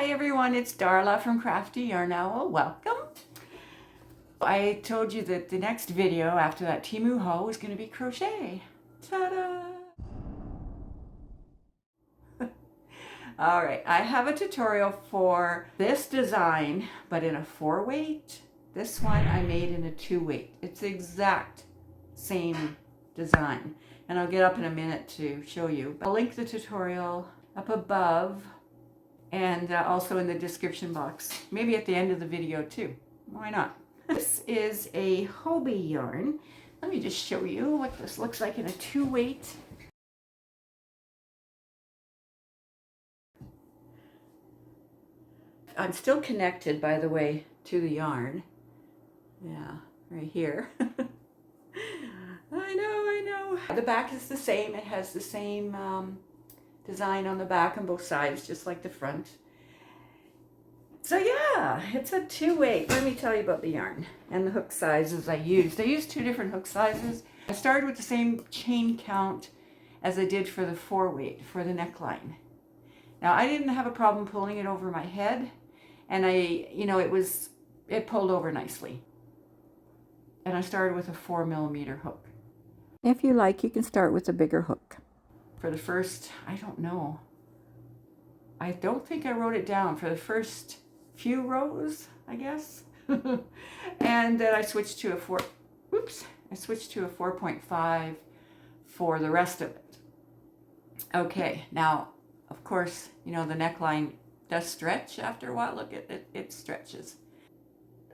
Hi everyone, it's Darla from Crafty Yarn Owl. Welcome. I told you that the next video after that Temu haul was going to be crochet. Ta-da! Alright, I have a tutorial for this design, but in a 4-weight. This one I made in a 2-weight. It's the exact same design. And I'll get up in a minute to show you. I'll link the tutorial up above and also in the description box. Maybe at the end of the video too. Why not? This is a Hobie yarn. Let me just show you what this looks like in a 2-weight. I'm still connected, by the way, to the yarn. Yeah, right here. I know. The back is the same. It has the same design on the back on both sides, just like the front. So yeah, it's a 2-weight. Let me tell you about the yarn and the hook sizes I used. I used 2 different hook sizes. I started with the same chain count as I did for the 4-weight for the neckline. Now I didn't have a problem pulling it over my head, and it pulled over nicely. And I started with a 4mm hook. If you like, you can start with a bigger hook. For the first, I don't know. I don't think I wrote it down for the first few rows, I guess. And then I switched to a 4.5 for the rest of it. Okay, now, of course, the neckline does stretch after a while. Look, it stretches.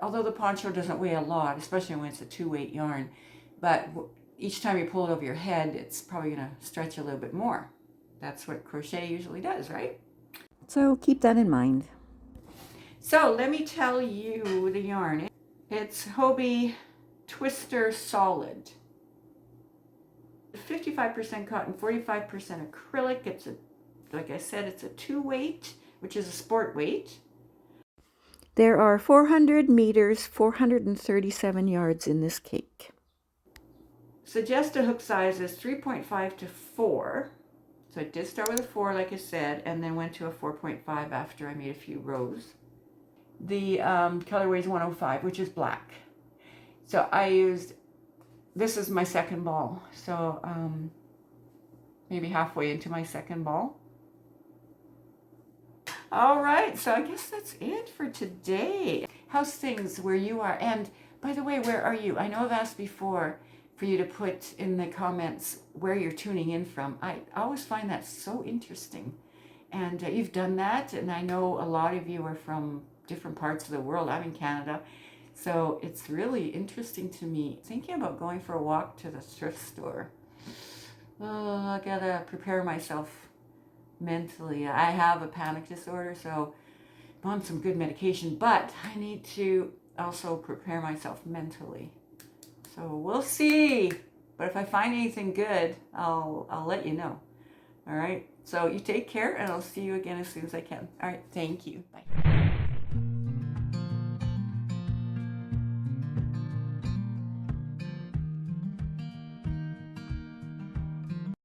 Although the poncho doesn't weigh a lot, especially when it's a 2-weight yarn, but each time you pull it over your head, it's probably going to stretch a little bit more. That's what crochet usually does, right? So keep that in mind. So let me tell you the yarn. It's Hobie Twister Solid. 55% cotton, 45% acrylic. Like I said, it's a 2-weight, which is a sport weight. There are 400 meters, 437 yards in this cake. Suggested hook size is 3.5 to 4. So I did start with a 4, like I said, and then went to a 4.5 after I made a few rows. The colorway is 105, which is black. So this is my second ball. So maybe halfway into my second ball. All right, so I guess that's it for today. How's things where you are? And by the way, where are you? I know I've asked before for you to put in the comments where you're tuning in from. I always find that so interesting. And you've done that, and I know a lot of you are from different parts of the world. I'm in Canada, so it's really interesting to me. Thinking about going for a walk to the thrift store. Oh, I gotta prepare myself mentally. I have a panic disorder, so I'm on some good medication, but I need to also prepare myself mentally. So we'll see. But if I find anything good, I'll let you know. All right. So you take care, and I'll see you again as soon as I can. All right. Thank you. Bye.